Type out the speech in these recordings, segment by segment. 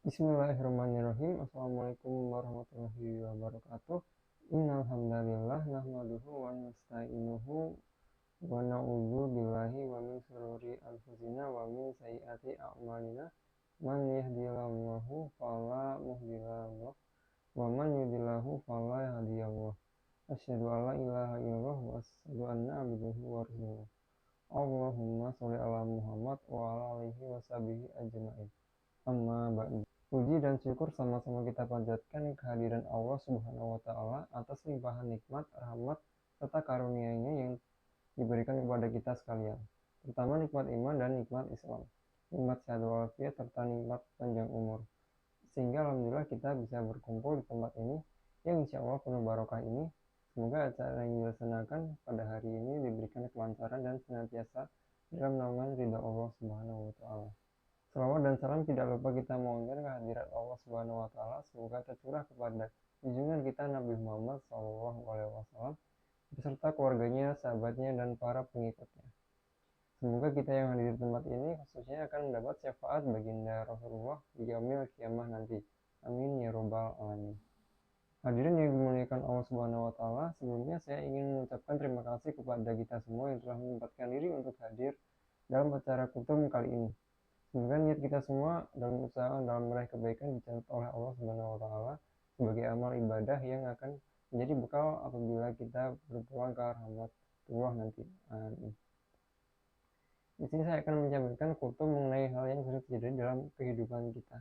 Bismillahirrahmanirrahim. Assalamualaikum warahmatullahi wabarakatuh. Innal hamdalillah nahmaduhu wa nasta'inuhu wa na'udzu billahi wa min shururi anfusina wa min sayyiati a'malina. Man yahdihillahu fala mudilla lahu wa man yudlilhu fala hadiya lahu. Asyhadu an la ilaha illallah wa asyhadu anna abduhu wa rasuluh. Allahumma sholli ala Muhammad wa ala alihi wa sahbihi ajmain. Amma ba'du. Puji dan syukur sama-sama kita panjatkan kehadiran Allah Subhanahu wa Ta'ala atas limpahan nikmat, rahmat, serta karunia-Nya yang diberikan kepada kita sekalian, terutama nikmat iman dan nikmat Islam, nikmat sehat walafiat serta nikmat panjang umur. Sehingga alhamdulillah kita bisa berkumpul di tempat ini yang insya Allah penuh barokah ini. Semoga acara yang dilaksanakan pada hari ini diberikan kelancaran dan senantiasa dalam naungan ridha Allah Subhanahu wa Ta'ala. Salawat dan salam tidak lupa kita mohonkan kehadirat Allah Subhanahu wa Ta'ala semoga tercurah kepada junjungan kita Nabi Muhammad SAW beserta keluarganya, sahabatnya, dan para pengikutnya. Semoga kita yang hadir di tempat ini khususnya akan mendapat syafaat baginda Rasulullah di yaumil kiamah nanti. Amin ya robbal alamin. Hadirin yang dimuliakan Allah Subhanahu wa Ta'ala, sebelumnya saya ingin mengucapkan terima kasih kepada kita semua yang telah menyempatkan diri untuk hadir dalam acara kutum kali ini. Semoga niat kita semua dalam usaha dalam meraih kebaikan dicatat oleh Allah Subhanahu wa Ta'ala sebagai amal ibadah yang akan menjadi bekal apabila kita berpulang ke rahmatullah nanti. Amin. Di sini saya akan menyampaikan kutum mengenai hal yang sering terjadi dalam kehidupan kita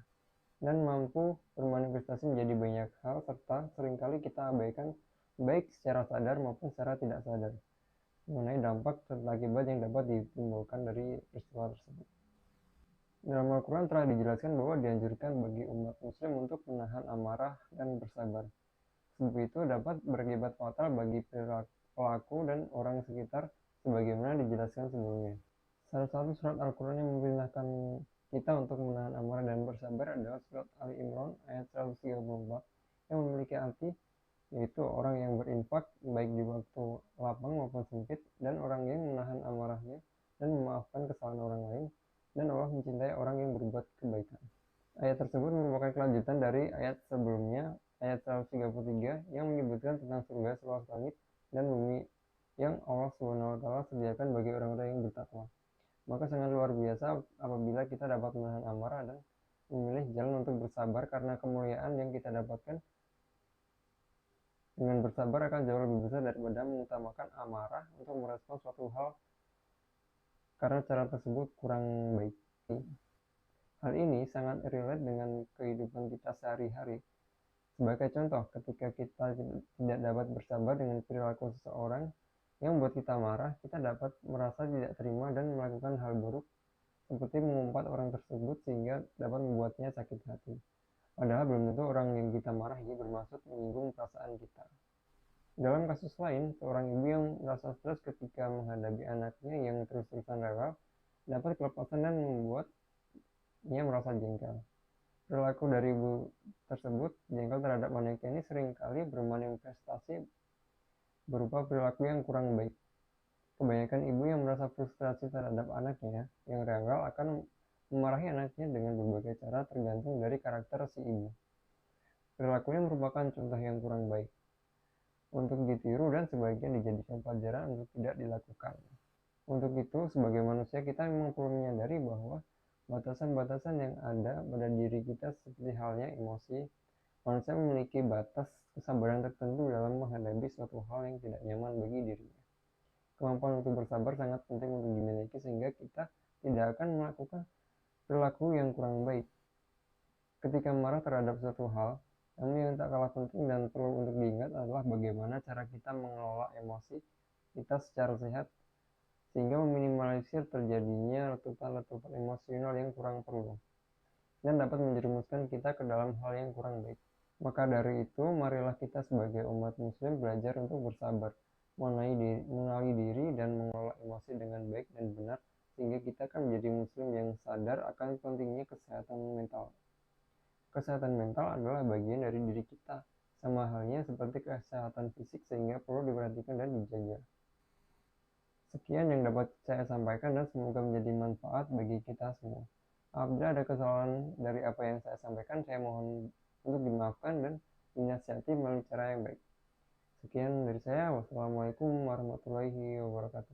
dan mampu bermanifestasi menjadi banyak hal serta seringkali kita abaikan baik secara sadar maupun secara tidak sadar mengenai dampak serta akibat yang dapat ditimbulkan dari peristiwa tersebut. Dalam Al-Quran telah dijelaskan bahwa dianjurkan bagi umat muslim untuk menahan amarah dan bersabar. Sebab itu dapat berakibat fatal bagi pelaku dan orang sekitar sebagaimana dijelaskan sebelumnya. Salah satu surat Al-Quran yang memerintahkan kita untuk menahan amarah dan bersabar adalah surat Ali Imran ayat 134 yang memiliki arti yaitu orang yang berinfak baik di waktu lapang maupun sempit dan orang yang menahan amarahnya dan memaafkan kesalahan orang lain dan Allah mencintai orang yang berbuat kebaikan. Ayat tersebut merupakan kelanjutan dari ayat sebelumnya, ayat 133 yang menyebutkan tentang surga seluas langit dan bumi yang Allah Subhanahu wa Ta'ala sediakan bagi orang-orang yang bertakwa. Maka sangat luar biasa apabila kita dapat menahan amarah dan memilih jalan untuk bersabar karena kemuliaan yang kita dapatkan dengan bersabar akan jauh lebih besar daripada mengutamakan amarah untuk merespon suatu hal karena cara tersebut kurang baik. Hal ini sangat relate dengan kehidupan kita sehari-hari. Sebagai contoh, ketika kita tidak dapat bersabar dengan perilaku seseorang yang membuat kita marah, kita dapat merasa tidak terima dan melakukan hal buruk seperti mengumpat orang tersebut sehingga dapat membuatnya sakit hati. Padahal belum tentu orang yang kita marahi bermaksud menyinggung perasaan kita. Dalam kasus lain, seorang ibu yang merasa stres ketika menghadapi anaknya yang terus-terusan rewel dapat kelepasan dan membuatnya merasa jengkel. Perilaku dari ibu tersebut jengkel terhadap anaknya ini seringkali bermanifestasi berupa perilaku yang kurang baik. Kebanyakan ibu yang merasa frustrasi terhadap anaknya yang rewel akan memarahi anaknya dengan berbagai cara tergantung dari karakter si ibu. Perilakunya merupakan contoh yang kurang baik untuk ditiru dan sebaiknya dijadikan pelajaran untuk tidak dilakukan. Untuk itu, sebagai manusia kita memang perlu menyadari bahwa batasan-batasan yang ada pada diri kita seperti halnya emosi, manusia memiliki batas kesabaran tertentu dalam menghadapi suatu hal yang tidak nyaman bagi dirinya. Kemampuan untuk bersabar sangat penting untuk dimiliki sehingga kita tidak akan melakukan perilaku yang kurang baik. Ketika marah terhadap suatu hal, namun yang tak kalah penting dan perlu untuk diingat adalah bagaimana cara kita mengelola emosi kita secara sehat sehingga meminimalisir terjadinya letupan-letupan emosional yang kurang perlu dan dapat menjerumuskan kita ke dalam hal yang kurang baik. Maka dari itu, marilah kita sebagai umat muslim belajar untuk bersabar, mengenali diri dan mengelola emosi dengan baik dan benar sehingga kita akan menjadi muslim yang sadar akan pentingnya kesehatan mental. Kesehatan mental adalah bagian dari diri kita, sama halnya seperti kesehatan fisik sehingga perlu diperhatikan dan dijaga. Sekian yang dapat saya sampaikan dan semoga menjadi manfaat bagi kita semua. Apabila ada kesalahan dari apa yang saya sampaikan, saya mohon untuk dimaafkan dan dinasihati melalui cara yang baik. Sekian dari saya. Wassalamualaikum warahmatullahi wabarakatuh.